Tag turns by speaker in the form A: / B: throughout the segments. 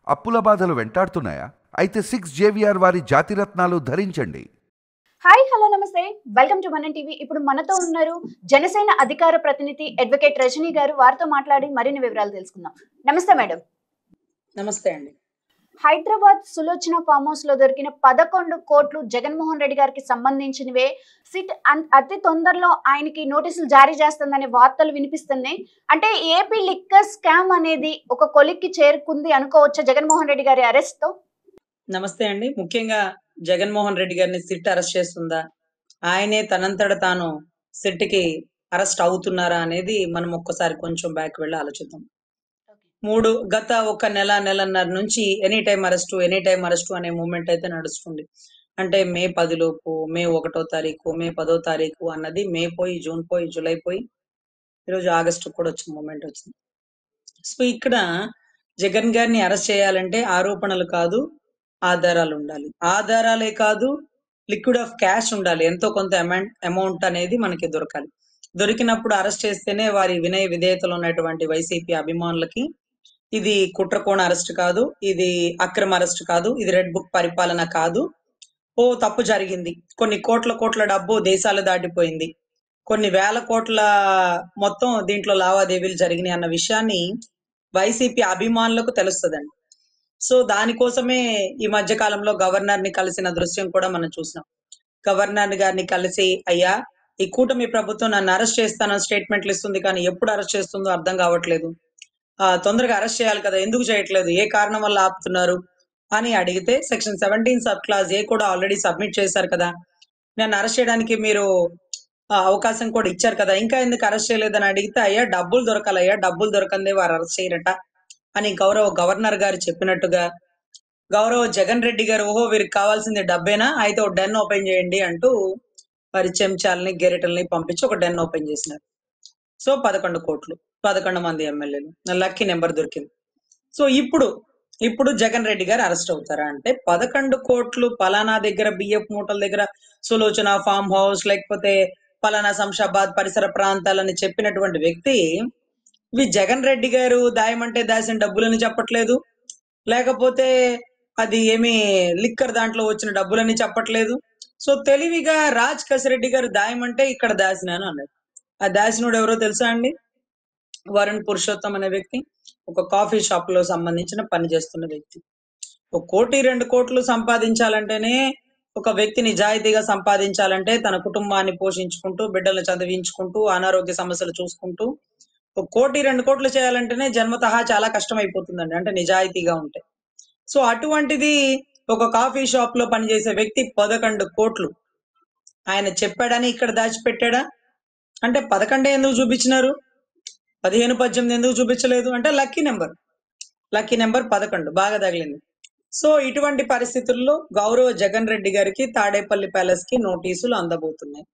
A: అప్పుల బాధలు వెంటాడుతున్నాయా? అయితే 6 JVR వారి జాతిరత్నాలు ధరించండి.
B: హాయ్ హలో నమస్తే వెల్కమ్ టు మనం టీవీ. ఇప్పుడు మనతో ఉన్నారు జనసేన అధికార ప్రతినిధి అడ్వకేట్ రజనీ గారు. వారితో మాట్లాడి మరిన్ని వివరాలు తెలుసుకుందాం. నమస్తే మేడం.
C: నమస్తే అండి.
B: హైదరాబాద్ సులోచన ఫామ్ హౌస్ లో దొరికిన 11 కోట్లు జగన్మోహన్ రెడ్డి గారికి సంబంధించినవే. సిట్ అతి తొందరలో ఆయనకి నోటీసులు జారీ చేస్తుందనే వార్తలు వినిపిస్తున్నాయి. అంటే ఏపీ లిక్కర్ స్కామ్ అనేది ఒక కొలిక్కి చేరుకుంది అనుకోవచ్చా జగన్మోహన్ రెడ్డి గారి అరెస్ట్ తో?
C: నమస్తే అండి. ముఖ్యంగా జగన్మోహన్ రెడ్డి గారిని సిట్ అరెస్ట్ చేస్తుందా, ఆయనే తనంతట తాను సిట్ కి అరెస్ట్ అవుతున్నారా అనేది మనం ఒక్కసారి కొంచెం బ్యాక్ వెళ్ళి ఆలోచిద్దాం. గత ఒక నెలన్నర నుంచి ఎనీ టైం అరెస్టు అనే మూమెంట్ అయితే నడుస్తుంది. అంటే మే 10 లోపు, మే 1వ తారీఖు, మే 10వ తారీఖు అన్నది మే పోయి, జూన్ పోయి, జూలై పోయి, ఈరోజు ఆగస్టు కూడా వచ్చిన మూమెంట్ వచ్చింది. సో ఇక్కడ జగన్ గారిని అరెస్ట్ చేయాలంటే ఆరోపణలు కాదు, ఆధారాలు ఉండాలి. ఆధారాలే కాదు, లిక్విడ్ ఆఫ్ క్యాష్ ఉండాలి. ఎంతో కొంత అమౌంట్ అనేది మనకి దొరకాలి. దొరికినప్పుడు అరెస్ట్ చేస్తేనే వారి వినయ విధేయతలు ఉన్నటువంటి వైసీపీ అభిమానులకి ఇది కుట్రకోణ అరెస్ట్ కాదు, ఇది అక్రమ అరెస్ట్ కాదు, ఇది రెడ్ బుక్ పరిపాలన కాదు, తప్పు జరిగింది, కొన్ని కోట్ల డబ్బు దేశాలు దాటిపోయింది, కొన్ని వేల కోట్ల మొత్తం దీంట్లో లావాదేవీలు జరిగినాయి అన్న విషయాన్ని వైసీపీ అభిమానులకు తెలుస్తుందండి. సో దానికోసమే ఈ మధ్య కాలంలో గవర్నర్ ని కలిసిన దృశ్యం కూడా మనం చూసినాం. గవర్నర్ గారిని కలిసి, అయ్యా ఈ కూటమి ప్రభుత్వం నన్ను అరెస్ట్ చేస్తానని స్టేట్మెంట్లు ఇస్తుంది, కానీ ఎప్పుడు అరెస్ట్ చేస్తుందో అర్థం కావట్లేదు, తొందరగా అరెస్ట్ చేయాలి కదా, ఎందుకు చేయట్లేదు, ఏ కారణం వల్ల ఆపుతున్నారు అని అడిగితే, సెక్షన్ 17 సబ్ క్లాజ్ ఏ కూడా ఆల్రెడీ సబ్మిట్ చేశారు కదా, నన్ను అరెస్ట్ చేయడానికి మీరు అవకాశం కూడా ఇచ్చారు కదా, ఇంకా ఎందుకు అరెస్ట్ చేయలేదని అడిగితే, అయ్యా డబ్బులు దొరకాలయ్యా, డబ్బులు దొరకందే వారు అరెస్ట్ చేయరట అని గవర్నర్ గారు చెప్పినట్టుగా గౌరవ జగన్ రెడ్డి గారు, ఓహో వీరికి కావాల్సింది డబ్బేనా, అయితే ఒక డెన్ ఓపెన్ చేయండి అంటూ వారి చెంచాలని గెరిటల్ని పంపించి ఒక డెన్ ఓపెన్ చేసినారు. సో 11 కోట్లు, 11 మంది ఎమ్మెల్యేలు, లక్కీ నెంబర్ దొరికింది. సో ఇప్పుడు జగన్ రెడ్డి గారు అరెస్ట్ అవుతారా అంటే, 11 కోట్లు పలానా దగ్గర బియ్యపు మూటల దగ్గర సులోచన ఫామ్ హౌస్, లేకపోతే పలానా శంషాబాద్ పరిసర ప్రాంతాలని చెప్పినటువంటి వ్యక్తి ఇవి జగన్ రెడ్డి గారు దాయమంటే దాసిన డబ్బులని చెప్పట్లేదు, లేకపోతే అది ఏమి లిక్కర్ దాంట్లో వచ్చిన డబ్బులని చెప్పట్లేదు. సో తెలివిగా రాజ్ కసిరెడ్డి గారు దాయమంటే ఇక్కడ దాసినాను అన్నాడు. ఆ దాసినోడు ఎవరో తెలుసా అండి? వరుణ్ పురుషోత్తం అనే వ్యక్తి, ఒక కాఫీ షాప్ లో సంబంధించిన పని చేస్తున్న వ్యక్తి. 1 కోటి 2 కోట్లు సంపాదించాలంటేనే, ఒక వ్యక్తి నిజాయితీగా సంపాదించాలంటే, తన కుటుంబాన్ని పోషించుకుంటూ, బిడ్డలను చదివించుకుంటూ, అనారోగ్య సమస్యలు చూసుకుంటూ 1 కోటి 2 కోట్లు చేయాలంటేనే జన్మతహా చాలా కష్టం అయిపోతుందండి, అంటే నిజాయితీగా ఉంటే. సో అటువంటిది ఒక కాఫీ షాప్ లో పనిచేసే వ్యక్తి 11 కోట్లు ఆయన చెప్పాడని ఇక్కడ దాచిపెట్టాడా అంటే 11 ఎందుకు చూపించినారు, 15, 18 ఎందుకు చూపించలేదు అంటే లక్కీ నెంబర్ 11 బాగా తగిలింది. సో ఇటువంటి పరిస్థితుల్లో గౌరవ జగన్ రెడ్డి గారికి తాడేపల్లి ప్యాలెస్ కి నోటీసులు అందబోతున్నాయి.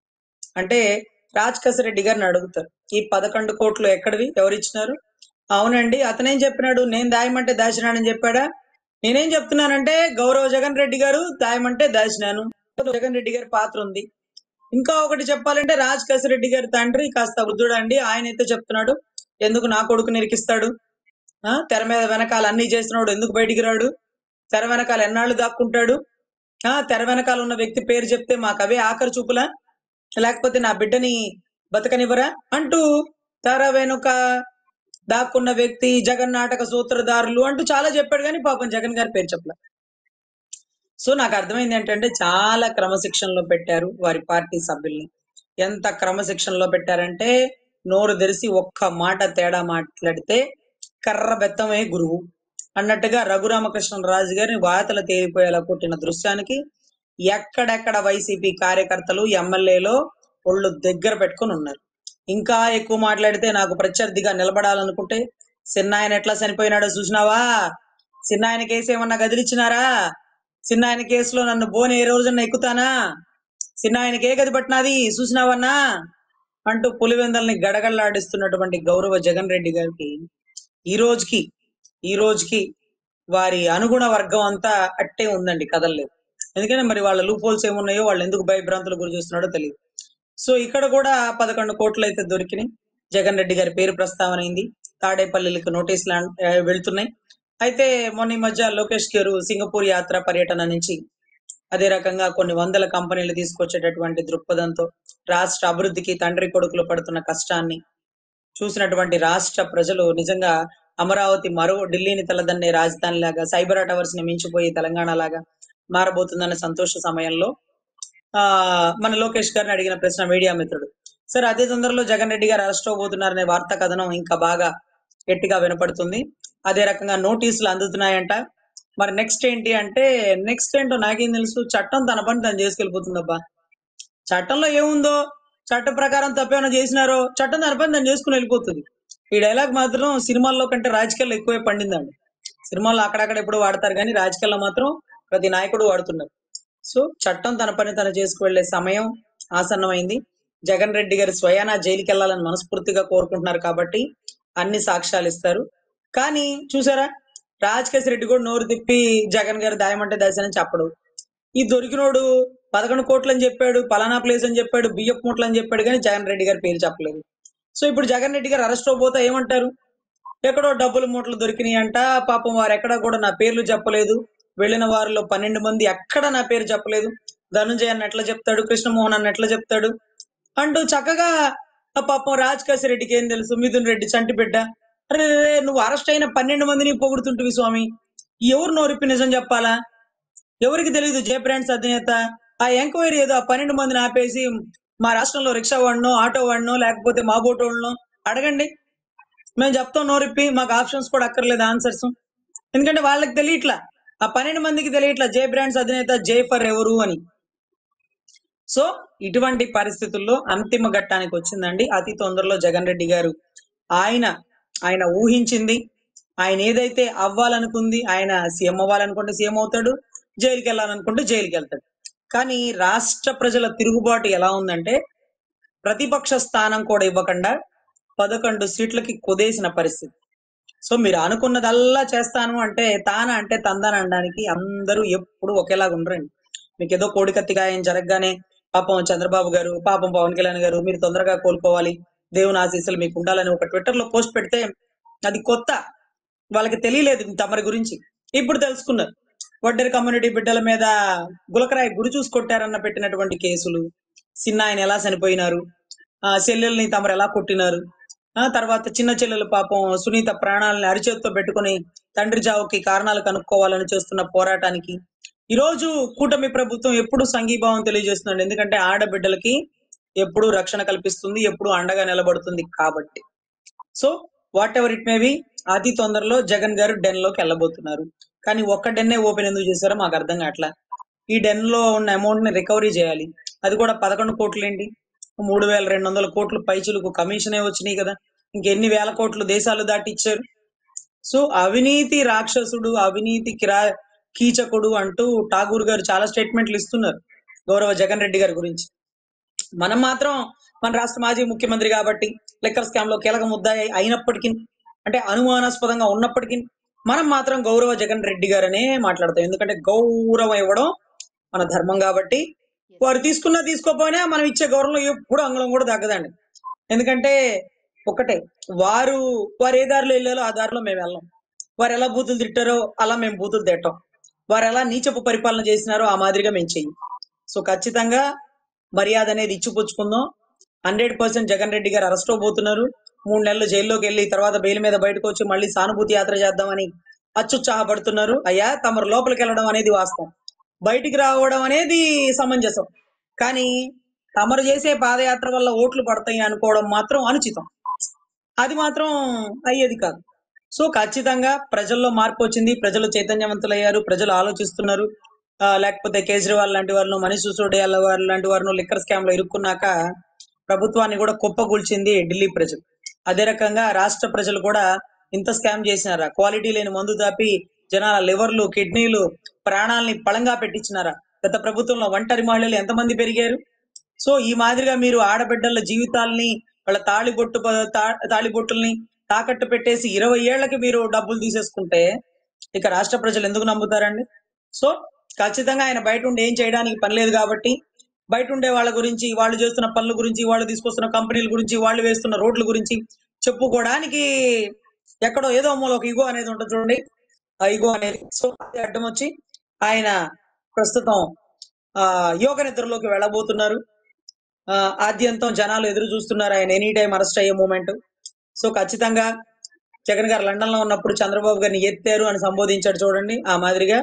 C: అంటే రాజ్ కసిరెడ్డి గారిని అడుగుతారు, ఈ 11 కోట్లు ఎక్కడివి, ఎవరిచ్చినారు? అవునండి, అతనేం చెప్పినాడు, నేను దాయమంటే దాచినానని చెప్పాడా? నేనేం చెప్తున్నానంటే గౌరవ జగన్ రెడ్డి గారు దాయమంటే దాచినాను, జగన్ రెడ్డి గారి పాత్ర ఉంది. ఇంకా ఒకటి చెప్పాలంటే, రాజ్ కసిరెడ్డి గారి తండ్రి కాస్త వృద్ధుడండి, ఆయన అయితే చెప్తున్నాడు, ఎందుకు నా కొడుకు నిరికిస్తాడు, తెర మీద వెనకాల అన్ని చేసినాడు ఎందుకు బయటికి రాడు, తెర వెనకాల ఎన్నాళ్ళు దాక్కుంటాడు, తెర వెనకాల ఉన్న వ్యక్తి పేరు చెప్తే మాకు అవే ఆఖరి చూపులా, లేకపోతే నా బిడ్డని బతకనివ్వరా అంటూ తెర వెనుక దాక్కున్న వ్యక్తి, జగన్ నాటక సూత్రధారులు అంటూ చాలా చెప్పాడు, కానీ పాపం జగన్ గారి పేరు చెప్పలే. సో నాకు అర్థమైంది ఏంటంటే, చాలా క్రమశిక్షణలో పెట్టారు వారి పార్టీ సభ్యుల్ని. ఎంత క్రమశిక్షణలో పెట్టారంటే, నోరు తెరిసి ఒక్క మాట తేడా మాట్లాడితే కర్ర బెత్తమే గురువు అన్నట్టుగా రఘురామకృష్ణరాజు గారిని వాతలు తేలిపోయేలా కొట్టిన దృశ్యానికి ఎక్కడెక్కడ వైసీపీ కార్యకర్తలు ఎమ్మెల్యేలో ఒళ్ళు దగ్గర పెట్టుకుని ఉన్నారు. ఇంకా ఎక్కువ మాట్లాడితే, నాకు ప్రత్యర్థిగా నిలబడాలనుకుంటే, చిన్నాయన ఎట్లా చనిపోయినాడో చూసినావా, చిన్నాయన కేసు ఏమన్నా గదిలిచ్చినారా, చిన్నాయన కేసులో నన్ను బోని ఏ రోజున ఎక్కుతానా, చిన్నాయనకి ఏ గది పట్టినది చూసినావన్నా అంటూ పులివెందల్ని గడగడలాడిస్తున్నటువంటి గౌరవ జగన్ రెడ్డి గారికి ఈ రోజుకి వారి అనుగుణ వర్గం అంతా అట్టే ఉందండి, కదలలేదు. ఎందుకంటే మరి వాళ్ళ లూప్ హోల్స్ ఏమున్నాయో, వాళ్ళు ఎందుకు భయభ్రాంతులు గురి చేస్తున్నాడో తెలియదు. సో ఇక్కడ కూడా 11 కోట్లు అయితే దొరికినాయి. జగన్ రెడ్డి గారి పేరు ప్రస్తావన అయింది, తాడేపల్లికి నోటీసులు వెళ్తున్నాయి. అయితే మొన్న ఈ మధ్య లోకేష్ గారు సింగపూర్ యాత్ర పర్యటన నుంచి అదే రకంగా కొన్ని వందల కంపెనీలు తీసుకొచ్చేటటువంటి దృక్పథంతో రాష్ట్ర అభివృద్ధికి తండ్రి కొడుకులు పడుతున్న కష్టాన్ని చూసినటువంటి రాష్ట్ర ప్రజలు నిజంగా అమరావతి మరో ఢిల్లీని తలదన్నే రాజధాని లాగా, సైబర్ టవర్స్ ని మించిపోయి తెలంగాణ లాగా మారబోతుందన్న సంతోష సమయంలో ఆ మన లోకేష్ గారిని అడిగిన ప్రశ్న మీడియా మిత్రుడు, సార్ అదే తొందరలో జగన్ రెడ్డి గారు అరెస్ట్ అవబోతున్నారనే వార్తా కథనం ఇంకా బాగా గట్టిగా వినపడుతుంది. అదే రకంగా నోటీసులు అందుతున్నాయంట. మరి నెక్స్ట్ ఏంటి అంటే, నెక్స్ట్ ఏంటో నాకేం తెలుసు, చట్టం తన పని తను చేసుకెళ్ళిపోతుందబ్బా. చట్టంలో ఏముందో, చట్ట ప్రకారం తప్పేమైనా చేసినారో చట్టం తన పని తను చేసుకుని వెళ్ళిపోతుంది. ఈ డైలాగ్ మాత్రం సినిమాల్లో కంటే రాజకీయాల్లో ఎక్కువే పండిందండి. సినిమాల్లో అక్కడక్కడ ఎప్పుడు వాడతారు కానీ రాజకీయాల్లో మాత్రం ప్రతి నాయకుడు వాడుతున్నారు. సో చట్టం తన పని తను చేసుకువెళ్లే సమయం ఆసన్నమైంది. జగన్ రెడ్డి గారు స్వయానా జైలుకి వెళ్లాలని మనస్ఫూర్తిగా కోరుకుంటున్నారు కాబట్టి అన్ని సాక్ష్యాలు ఇస్తారు. కానీ చూసారా, రాజకేశ్ రెడ్డి కూడా నోరు తిప్పి జగన్ గారు దాయమంటే దాసానని చెప్పడు. ఈ దొరికినోడు 11 కోట్లు అని చెప్పాడు, పలానా ప్లేస్ అని చెప్పాడు, బియ్యపు మూటలు అని చెప్పాడు, కానీ జగన్ రెడ్డి గారి పేరు చెప్పలేదు. సో ఇప్పుడు జగన్ రెడ్డి గారు అరెస్ట్ అవబోతే ఏమంటారు, ఎక్కడో డబ్బుల మూటలు దొరికినాయి అంట, పాపం వారు ఎక్కడ కూడా నా పేర్లు చెప్పలేదు, వెళ్ళిన వారిలో 12 మంది ఎక్కడ నా పేరు చెప్పలేదు, ధనుంజయ్ అన్న ఎట్లా చెప్తాడు, కృష్ణమోహన్ అన్న ఎట్లా చెప్తాడు అంటూ చక్కగా పాపం రాజకేశ్ రెడ్డికి ఏం తెలుసు, మిథున్ రెడ్డి చంటి బిడ్డ, అరే నువ్వు అరెస్ట్ అయిన 12 మందిని పొగుడుతుంటివి స్వామి, ఎవరు నోరిప్పి నిజం చెప్పాలా, ఎవరికి తెలియదు జే బ్రాండ్స్ అధినేత. ఆ ఎంక్వైరీ ఏదో ఆ 12 మందిని ఆపేసి మా రాష్ట్రంలో రిక్షా వాడినో, ఆటో వాడినో, లేకపోతే మా బోటోళ్ళనో అడగండి, మేము చెప్తాం నోరిప్పి, మాకు ఆప్షన్స్ కూడా అక్కర్లేదు ఆన్సర్స్. ఎందుకంటే వాళ్ళకి తెలియట్లా, ఆ 12 మందికి తెలియట్లా జే బ్రాండ్స్ అధినేత జే ఫర్ ఎవరు అని. సో ఇటువంటి పరిస్థితుల్లో అంతిమ ఘట్టానికి వచ్చిందండి. అతి తొందరలో జగన్ రెడ్డి గారు ఆయన ఆయన ఊహించింది, ఆయన ఏదైతే అవ్వాలనుకుంది, ఆయన సీఎం అవ్వాలనుకుంటే సీఎం అవుతాడు, జైలుకి వెళ్ళాలనుకుంటే జైలుకి వెళ్తాడు. కానీ రాష్ట్ర ప్రజల తిరుగుబాటు ఎలా ఉందంటే, ప్రతిపక్ష స్థానం కూడా ఇవ్వకుండా 11 సీట్లకి కుదేసిన పరిస్థితి. సో మీరు అనుకున్నదల్లా చేస్తాను అంటే తాన అంటే తందాన అనడానికి అందరూ ఎప్పుడు ఒకేలాగా ఉండరండి. మీకు ఏదో కోడికత్తి గాయం జరగగానే పాపం చంద్రబాబు గారు, పాపం పవన్ కళ్యాణ్ గారు మీరు తొందరగా కోలుకోవాలి, దేవుని ఆశీస్సులు మీకు ఉండాలని ఒక ట్విట్టర్ లో పోస్ట్ పెడితే అది కొత్త, వాళ్ళకి తెలియలేదు తమరి గురించి, ఇప్పుడు తెలుసుకున్నారు. వడ్డెర కమ్యూనిటీ బిడ్డల మీద గులకరాయి గురి చూసి కొట్టారన్న పెట్టినటువంటి కేసులు, చిన్న ఆయన ఎలా చనిపోయినారు, చెల్లెల్ని తమరు ఎలా కొట్టినారు, తర్వాత చిన్న చెల్లెలు పాపం సునీత ప్రాణాలను అరిచేతితో పెట్టుకుని తండ్రి చావుకి కారణాలు కనుక్కోవాలని చేస్తున్న పోరాటానికి ఈ రోజు కూటమి ప్రభుత్వం ఎప్పుడు సంఘీభావం తెలియజేస్తుంది. ఎందుకంటే ఆడబిడ్డలకి ఎప్పుడు రక్షణ కల్పిస్తుంది, ఎప్పుడు అండగా నిలబడుతుంది కాబట్టి. So what ever it may be, అతి తొందరలో జగన్ గారు డెన్ లోకి వెళ్ళబోతున్నారు. కానీ ఒక్క డెన్నే ఓపెన్ ఎందుకు చేశారో మాకు అర్థం కావట్లా. ఈ డెన్ లో ఉన్న అమౌంట్ ని రికవరీ చేయాలి, అది కూడా 11 కోట్లు ఏంటి, 3,200 కోట్లు పైచులకు కమిషనే వచ్చినాయి కదా, ఇంకెన్ని వేల కోట్లు దేశాలు దాటిచ్చారు. సో అవినీతి రాక్షసుడు, అవినీతి కీచకుడు అంటూ ఠాగూర్ గారు చాలా స్టేట్మెంట్లు ఇస్తున్నారు గౌరవ జగన్ రెడ్డి గారి గురించి. మనం మాత్రం మన రాష్ట్ర మాజీ ముఖ్యమంత్రి కాబట్టి లిక్కర్ స్కామ్ లో కీలక ముద్దాయి అయినప్పటికీ, అంటే అనుమానాస్పదంగా ఉన్నప్పటికీ మనం మాత్రం గౌరవ జగన్ రెడ్డి గారనే మాట్లాడతాం. ఎందుకంటే గౌరవం ఇవ్వడం మన ధర్మం కాబట్టి. వారు తీసుకున్నా తీసుకోపోయినా మనం ఇచ్చే గౌరవం ఎప్పుడు అంగుళం కూడా తగ్గదండి. ఎందుకంటే ఒకటే, వారు ఏ దారిలో వెళ్ళారో ఆ దారిలో మేము వెళ్ళాం, వారు ఎలా బూతులు తిట్టారో అలా మేము బూతులు తిట్టాం, వారు ఎలా నీచపు పరిపాలన చేసినారో ఆ మాదిరిగా మేము చెయ్యం. సో ఖచ్చితంగా మర్యాద అనేది ఇచ్చిపుచ్చుకుందాం. 100% జగన్ రెడ్డి గారు అరెస్ట్ అవబోతున్నారు. 3 నెలలు జైల్లోకి వెళ్ళి తర్వాత బెయిల్ మీద బయటకు వచ్చి మళ్ళీ సానుభూతి యాత్ర చేద్దామని అత్యుత్సాహపడుతున్నారు. అయ్యా తమరు లోపలికి వెళ్ళడం అనేది వాస్తవం, బయటికి రావడం అనేది సమంజసం, కానీ తమరు చేసే పాదయాత్ర వల్ల ఓట్లు పడతాయి అనుకోవడం మాత్రం అనుచితం, అది మాత్రం అయ్యేది కాదు. సో ఖచ్చితంగా ప్రజల్లో మార్పు వచ్చింది, ప్రజలు చైతన్యవంతులయ్యారు, ప్రజలు ఆలోచిస్తున్నారు. లేకపోతే కేజ్రీవాల్ లాంటి వారిను, మనీష్ సిసోడియా లాంటి వారిను లిక్కర్ స్కామ్ లో ఇరుక్కున్నాక ప్రభుత్వాన్ని కూడా కుప్పగూల్చింది ఢిల్లీ ప్రజలు. అదే రకంగా రాష్ట్ర ప్రజలు కూడా ఇంత స్కామ్ చేసినారా, క్వాలిటీ లేని మందు దాపి జనాల లివర్లు, కిడ్నీలు, ప్రాణాలని పళంగా పెట్టించినారా? గత ప్రభుత్వంలో ఒంటరి మహిళలు ఎంతమంది పెరిగారు? సో ఈ మాదిరిగా మీరు ఆడబిడ్డల జీవితాలని, వాళ్ళ తాళిబొట్టుల్ని తాకట్టు పెట్టేసి 20 ఏళ్లకి మీరు డబ్బులు తీసేసుకుంటే ఇక రాష్ట్ర ప్రజలు ఎందుకు నమ్ముతారండి? సో ఖచ్చితంగా ఆయన బయట ఉండి ఏం చేయడానికి పని లేదు కాబట్టి, బయట ఉండే వాళ్ళ గురించి, వాళ్ళు చేస్తున్న పనుల గురించి, వాళ్ళు తీసుకొస్తున్న కంపెనీల గురించి, వాళ్ళు వేస్తున్న రోడ్ల గురించి చెప్పుకోవడానికి ఎక్కడో ఏదో మూల ఒక ఇగో అనేది ఉంటుంది చూడండి, ఐగో అనేది. సో అది అడ్డం వచ్చి ఆయన ప్రస్తుతం యోగ నిద్రలోకి వెళ్ళబోతున్నారు. ఆద్యంతం జనాలు ఎదురు చూస్తున్నారు ఆయన ఎనీ టైం అరెస్ట్ అయ్యే మూమెంట్. సో ఖచ్చితంగా జగన్ గారు లండన్ లో ఉన్నప్పుడు చంద్రబాబు గారిని ఎత్తారు అని సంబోధించాడు చూడండి. ఆ మాదిరిగా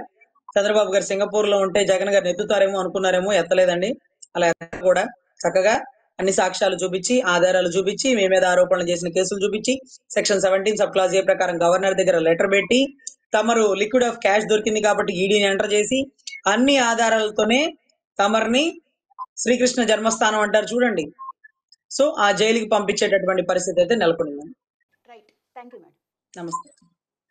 C: చంద్రబాబు గారు సింగపూర్ లో ఉంటే జగన్ గారిని ఎత్తుతారేమో అనుకున్నారేమో, ఎత్తలేదండి. అలా కూడా చక్కగా అన్ని సాక్ష్యాలు చూపించి, ఆధారాలు చూపించి, మీ మీద ఆరోపణలు చేసిన కేసులు చూపించి, సెక్షన్ 17 సబ్ క్లాజ్ ఏ ప్రకారం గవర్నర్ దగ్గర లెటర్ పెట్టి, తమరు లిక్విడ్ ఆఫ్ క్యాష్ దొరికింది కాబట్టి ఈడీని ఎంటర్ చేసి, అన్ని ఆధారాలతోనే తమరిని శ్రీకృష్ణ జన్మస్థానం అంటారు చూడండి, సో ఆ జైలుకి పంపించేటటువంటి పరిస్థితి అయితే నెలకొంది.
B: Right, thank you madam.
C: నమస్తే.